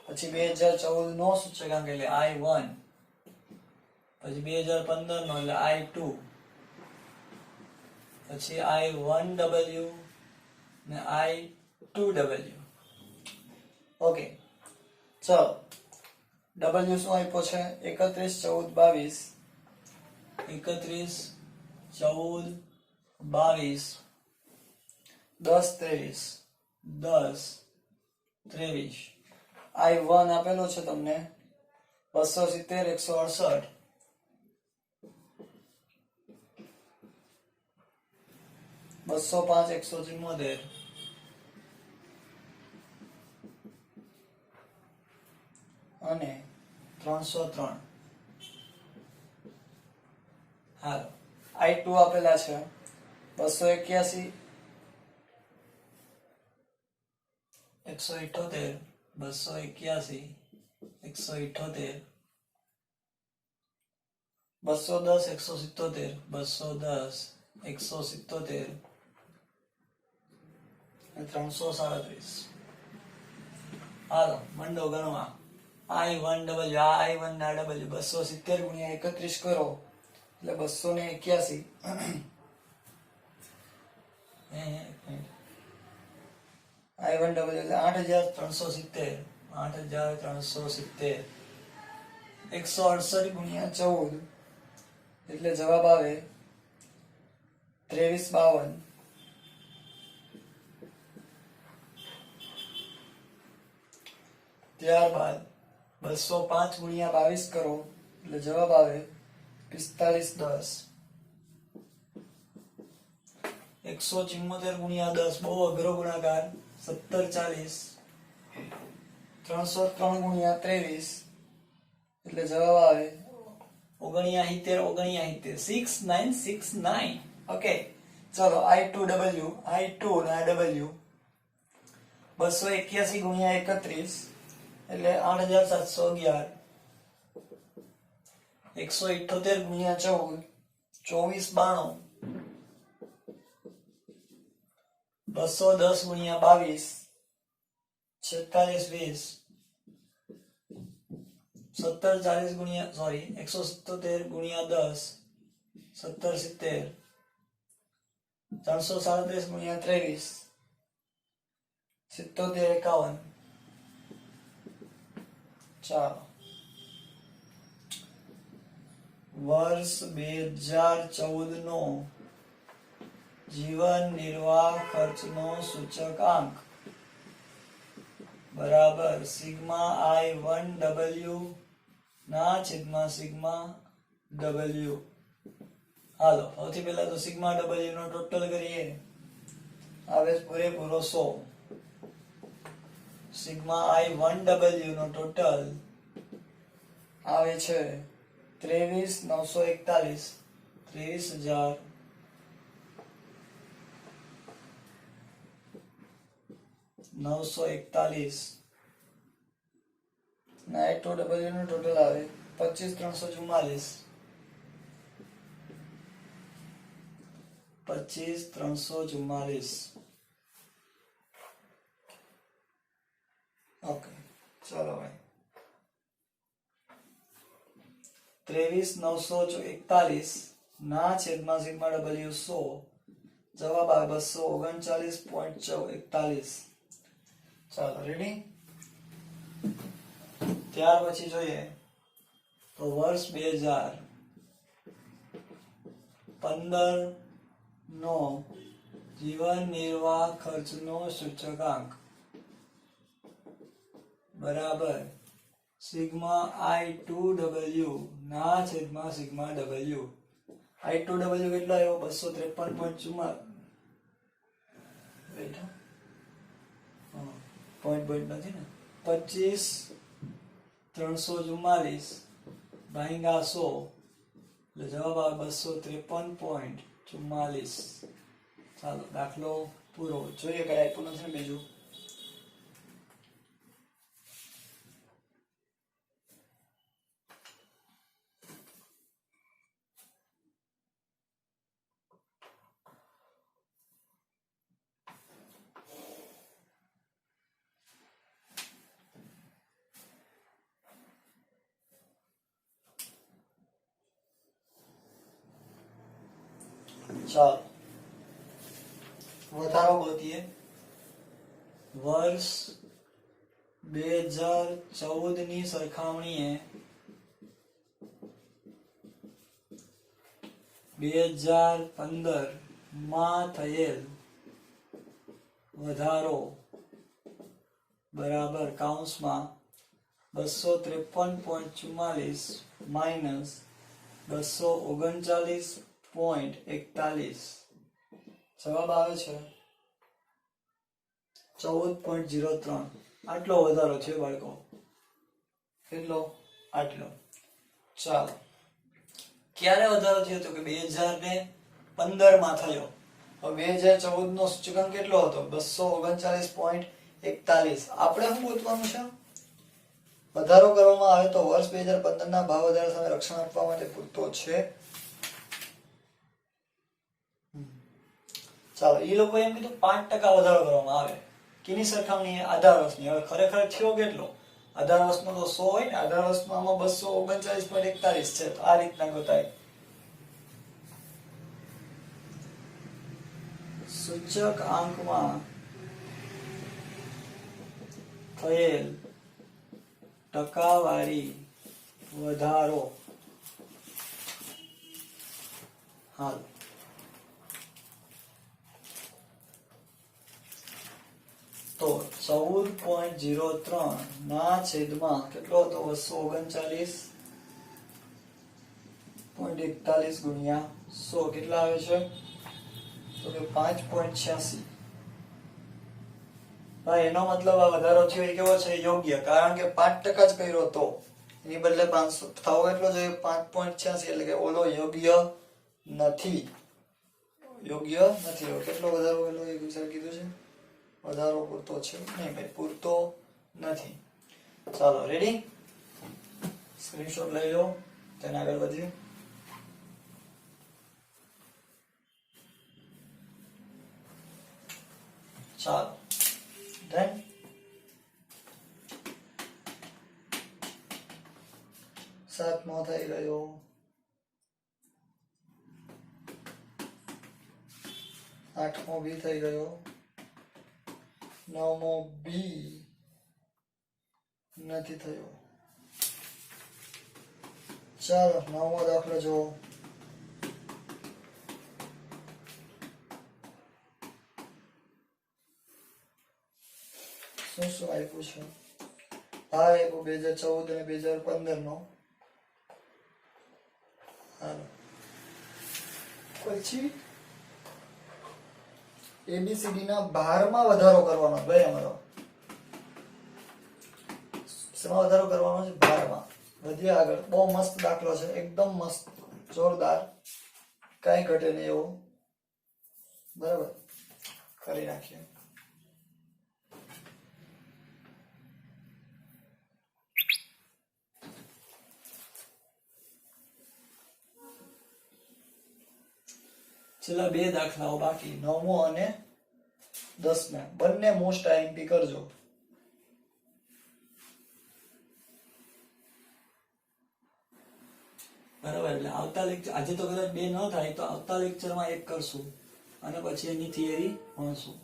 પછી 2014 નો સૂચકાંક એટલે I1. પછી 2015 નો એટલે I2. પછી I1W ને I2W. ઓકે ચલો W શું આપ્યો છે 31, 14, 22. 31, 14, 22, 10, 23, 10, 23. I1 આપેલો છે તમને 270, 168, 205, 174 અને 303. હાલો, I2 આપેલા છે 281, 178, 281, 178, 210, 177, 210, 177 અને 337. હાલો મંડો ગણવા. I1 ના W 270 ગુણ્યા 31 કરો એટલે 281. I1 W એટલે 8370, 8370, 168 ગુણ્યા 14 એટલે જવાબ આવે 2352. ત્યારબાદ 205 ગુણ્યા 22 કરો એટલે જવાબ આવે 4510. 174 ગુણ્યા 10 બહુ અઘરો ગુણાકાર 1740. 303 ગુણ્યા 23 એટલે જવાબ આવે 69 69. ઓકે, ચલો I2 ના W 281 ગુણ્યા 31 એટલે 8711. 178 ગુણ્યા 14, 2492. 210 ગુણ્યા 22, 4620. 1740 ગુણ્યા 177 ગુણ્યા 10, 1770. 337 ગુણ્યા 23, 7751. ચાલો, વર્ષ 2014 નો જીવન નિર્વાહ ખર્ચનો સૂચકાંક બરાબર સિગ્મા I1W ના છેદમાં સિગ્મા W. હાલો, સૌથી પહેલા તો સિગ્મા W નો ટોટલ કરીએ. આવે પૂરેપૂરો 100. સિગ્મા I1W નો ટોટલ આવે છે 23,941, 23,941. ના I2W નો ટોટલ આવે 25,344, 25,344. ઓકે, ચલો ભાઈ 23,941 ના છેદમાં સિગ્મા W 100. જવાબ આવે 239.41. ચાલો, રેડી. ત્યાર પછી જોઈએ તો વર્ષ 2015 નો જીવન નિર્વાહ ખર્ચનો સૂચકાંક બરાબર સિગ્મા I2W ના છેદમાં સિગ્મા W. I2W કેટલો આવ્યો 253.44. પોઈન્ટ નથી ને. 25,344 ભાગ્યા 100 એટલે જવાબ આવે 253.44. ચાલો, દાખલો પૂરો. જોઈએ કઈ આપ્યું નથી ને બીજું. ચાલો, વધારો ગોતીએ. વર્ષ 2014 ની સરખામણીએ 2015 માં થયેલ વધારો બરાબર કૌંસમાં 253.44 માઇનસ 239.41 જવાબ આવે છે 14.03. આટલો વધારો છે બાળકો. કેટલો? આટલો. ચાલો, ક્યારે વધારો થયો તો કે 2015 માં થયો. હવે 2014 નો સૂચકાંક કેટલો હતો? 239.41. આપણે શું ગોતવાનું છે? વધારો કરવામાં આવે તો વર્ષ 2015 ના ભાવ વધારા સામે રક્ષણ આપવા માટે પૂરતો છે. ચાલો, એ લોકો એમ કીધું 5% વધારો કરવામાં આવે. કેની સરખામણીએ? આધાર વર્ષની. હવે ખરેખર થયો કેટલો? આધાર વર્ષનો તો 100 હોય ને, આધાર વર્ષનો આમાં 239.41 છે. તો આ રીતના ગોતાય. સૂચક આંકમાં થયેલ ટકાવારી વધારો. હાલ, તો 14.03 ના છેદમાં કેટલો હતો? 239.41 ગુણ્યા 100 કેટલા આવે છે? તો કે 5.86. ભાઈ, એનો મતલબ આ વધારો થયો એ કેવો છે? યોગ્ય. કારણ કે 5% જ કર્યો તો એની બદલે 500 થવો એટલો જોઈએ. 5.86 એટલે કે ઓલો યોગ્ય નથી. યોગ્ય નથી. કેટલો વધારો એટલો એક વિચાર કીધું છે? વધારો પૂરતો છે નહીં ભાઈ, પૂરતો નથી. ચાલો, રેડી? સ્ક્રીનશોટ લઈ લો, તેને આગળ વધીએ. ચાલો, ડન. સાતમો થઈ ગયો. આઠમો બી થઈ ગયો. નવમો બી નથી થયો. ચાલો, નવમો દાખલો જો. શું શું આપ્યું છે? ભાર આપ્યું 2014 અને 2015 નો. હાલો, પછી એબીસીડી ના ભારમાં વધારો કરવાનો ભાઈ અમારો. શેમાં વધારો કરવાનો છે? ભારમાં. વધીએ આગળ. બહુ મસ્ત દાખલો છે, એકદમ મસ્ત, જોરદાર, કઈ ઘટે નહીં એવો. બરાબર, કરી નાખીએ. છેલ્લા બે દાખલાઓ બાકી, 9મો અને 10મો. બંને મોસ્ટ આઈએમપી કરજો. બરાબર, એટલે આવતા લેક્ચર, આજે તો કદાચ બે ન થાય તો આવતા લેક્ચરમાં એક કરશું અને પછી એની થિયરી ભણશું.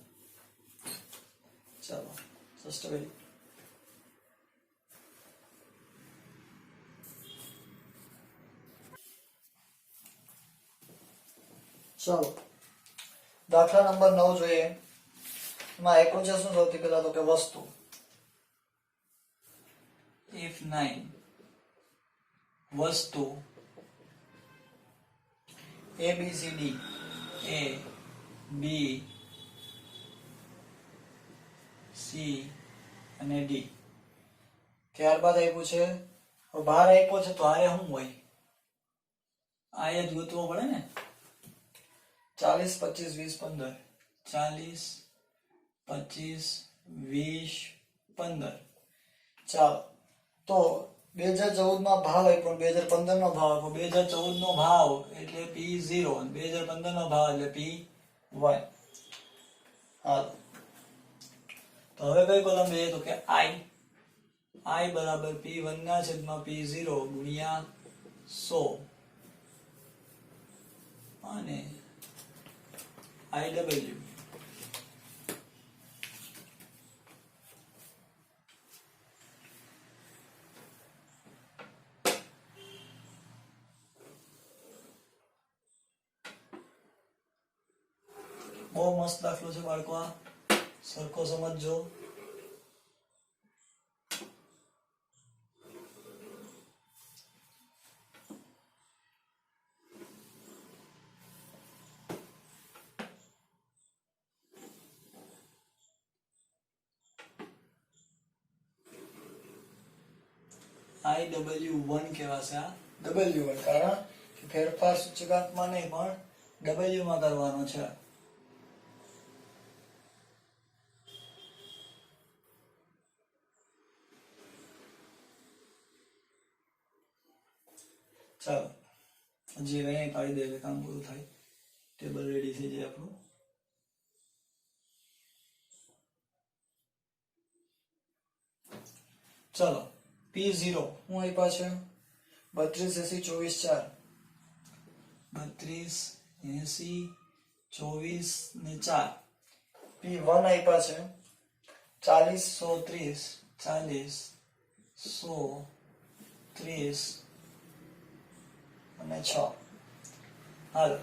ચાલો, સસ્ટેબિલિટી. ચાલો, દાખલા નંબર 9 જોઈએ. એમાં આપ્યું છે શું? સૌથી પહેલા તો કે વસ્તુ. ઇફ 9 વસ્તુ ABCD A B C અને D. ત્યારબાદ આપ્યું છે ભાર આપ્યો છે તો આરે શું હોય? આ જ ગોતવો પડે ને. 40 25 20 15. 40 25 20 15. ચાલો, તો 2014 માં ભાવ આપ્યો, 2015 નો ભાવ આપ્યો. 2014 નો ભાવ એટલે P0 અને 2015 નો ભાવ એટલે P1. હાલો, તો હવે કઈ કોલમ જોઈએ તો કે I બરાબર P1 ના છેદમાં P0 ગુણ્યા 100 અને IW. બહુ મસ્ત દાખલો છે બાળકો, આ સરખો સમજજો. IW1 કહેવાશે. આ W1 કારણ કે ફેરફાર સૂચકાંકમાં નહીં પણ W માં કરવાનો છે. ચાલો હજી અહીં પાડી દે એટલે કામ પૂરું થાય. ટેબલ રેડી થઈ જાય આપણું. ચાલો P0 હું આપ્યા છે 32 80 24 ને 4. P1 આપ્યા છે 40 130 130 અને 6. હાલો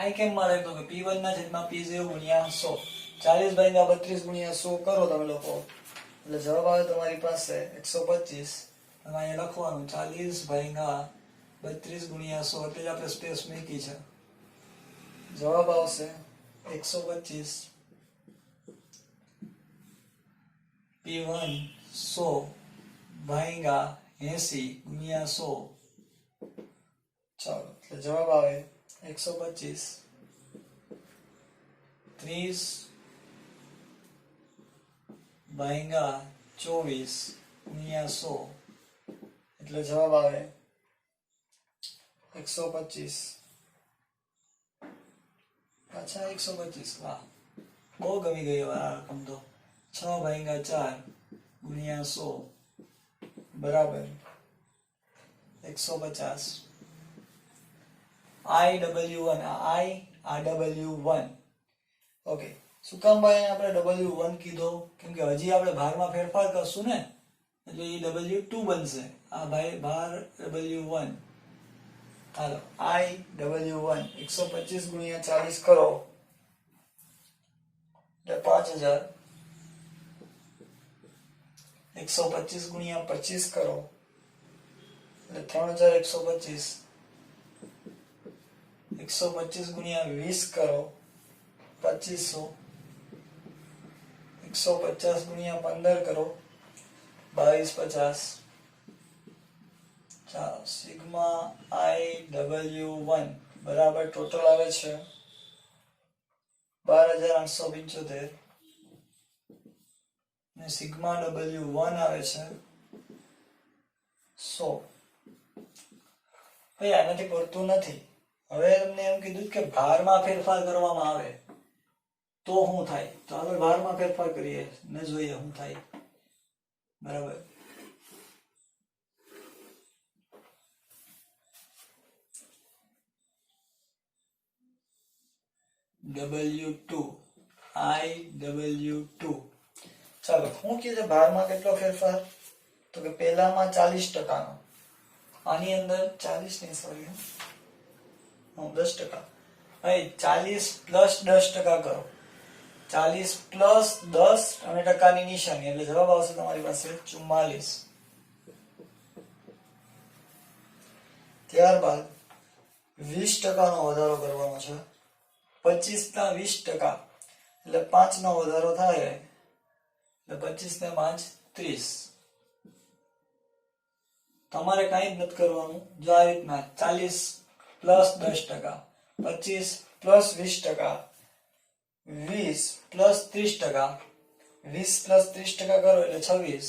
I કેમ મળે તો કે P1 ના છેદમાં P0 ગુણ્યા 100. 40 ભાગ્યા 32 ગુણ્યા 100 કરો તમે લોકો એટલે જવાબ આવે તમારી પાસે 125. તમે અહીંયા લખવાનું 40 ભાગ્યા 32 ગુણ્યા 100 એટલે જ આપણે સ્પેસ મૂકી છે. જવાબ આવશે 125. P1 100 ભાગ્યા 80 ગુણ્યા 100. ચાલો એટલે જવાબ આવે 125. 30 ભાગ્યા 24 ગુણ્યા 100 એટલે જવાબ આવે 125. પાછા 125. વાહ, બહુ ગમી ગયો આ રકમ તો. 6 ભાગ્યા 4 ગુણ્યા 100 બરાબર 150. IW1 આ W1. ઓકે, શું કામ ભાઈ આપણે W1 કીધો? કેમ કે હજી આપણે ભારમાં ફેરફાર કરશું ને એટલે એ W2 બનશે. આ ભાઈ ભાર W1. હાલો IW1 125 ગુણ્યા 40 કરો એટલે 5000. 125 ગુણ્યા 25 કરો એટલે 3125. 125 ગુણ્યા 20 કરો 2500. 150 ગુણ્યા 15 કરો 2250. ચાલો સિગ્મા IW1 બરાબર ટોટલ આવે છે 12875 ને સિગ્મા W1 આવે છે 100. ભાઈ આનાથી પડતું નથી. હવે તમને એમ કીધું કે ભારમાં ફેરફાર કરવામાં આવે તો શું થાય? તો આપણે ભારમાં ફેરફાર કરીએ ને જોઈએ શું થાય. બરાબર, W2 IW2. ચાલો શું કહે છે ભારમાં કેટલો ફેરફાર? તો કે પહેલામાં 40%નો, આની અંદર 40 નહીં સોરી 10%. હવે 40 પ્લસ 10% કરો. 40 પ્લસ 10 અને ટકાની નિશાની એટલે જવાબ આવશે તમારી પાસે 44. ત્યારબાદ 20%નો વધારો કરવાનો છે. 25 ના 20% એટલે 5 નો વધારો થાય એટલે 25 ને 5 30. તમારે કઈ જ નથી કરવાનું. જો આ રીતના 40 પ્લસ 10%, 25 પ્લસ 20%, 20 પ્લસ 30%, 20 પ્લસ 30% કરો એટલે 26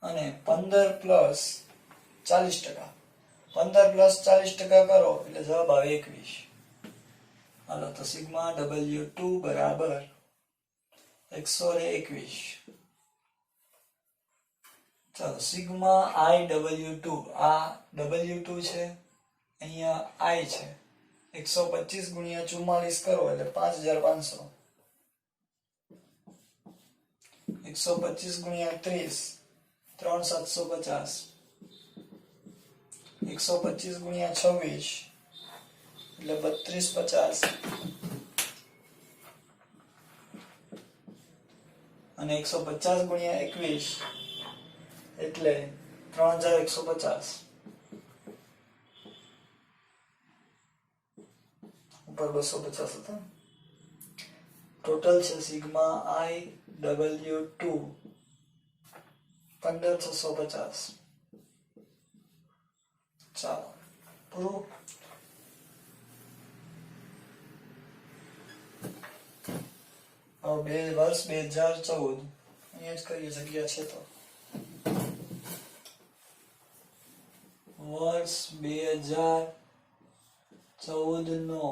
અને 15 પ્લસ 40%, 15 પ્લસ 40% કરો એટલે જવાબ આવે 21. હાલો તો સિગ્મા W2 બરાબર 121. ચાલો સિગ્મા IW2 આ W2 છે, અહીંયા I છે. 125 ગુણ્યા 44 કરો એટલે 5500. 125 ગુણ્યા 30 3750. 125 ગુણ્યા 26 એટલે 3250. અને 150 ગુણ્યા 21 એટલે 3150 ઉપર 250 હતા. ટોટલ છે સિગ્મા આઈ W2 15650. ચાલો પૂરું. હવે વર્ષ 2014 અહીંયા જ કરીએ, જગ્યા છે તો. વર્ષ 2014 નો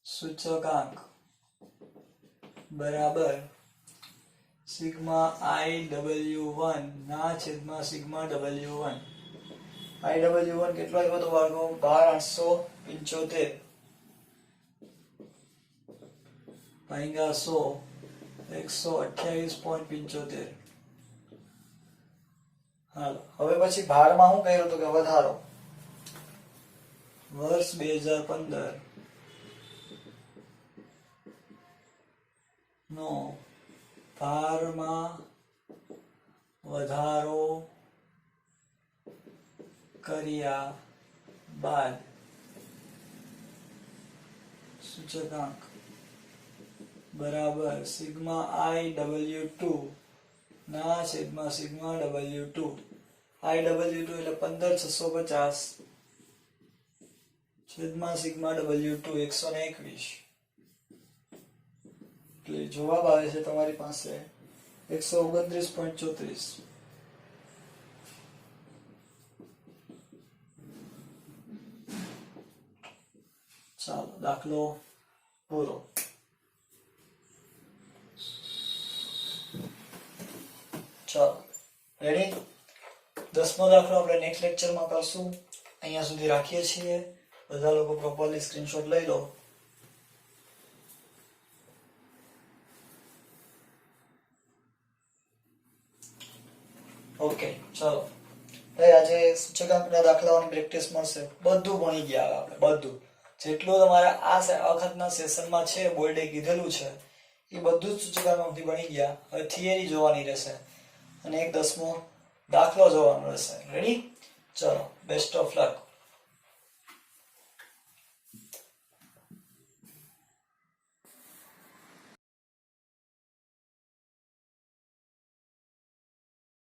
સૂચકાંક બરાબર સિગ્મા IW1 ના છેદમાં સિગ્મા W1. IW1 કેટલો આવ્યો તો બાળકો? 12875 ભાગ્યા 100 128.75. હાલો હવે પછી ભારમાં શું કર્યું તો કે વધારો. વર્ષ 2015 નો ભારમાં વધારો કર્યા બાદ સૂચકાંક બરાબર સિગ્મા IW2 ના છેદમાં સિગ્મા W2. IW2 એટલે 15650 છેદમાં સિગ્મા W2 121. એટલે જવાબ આવે છે તમારી પાસે 129.34. ચાલો દાખલો પૂરો. ચાલો રેડી. 10મો દાખલો આપણે નેક્સ્ટ લેક્ચરમાં કરશું. અહીંયા સુધી રાખીએ છીએ. બધા લોકો પ્રોપરલી સ્ક્રીનશોટ લઈ લો. ઓકે ચાલો આજે સૂચકાંકના દાખલાઓની પ્રેક્ટિસ મળશે. બધું ભણી ગયા આપણે, બધું જેટલું તમારે આ વખતના સેશનમાં છે બોર્ડે કીધેલું છે એ બધું જ સૂચકાંકમાંથી ભણી ગયા. હવે થિયરી જોવાની રહેશે અને એક 10મો દાખલો જોવાનો રહેશે. રેડી? ચલો બેસ્ટ ઓફ લક.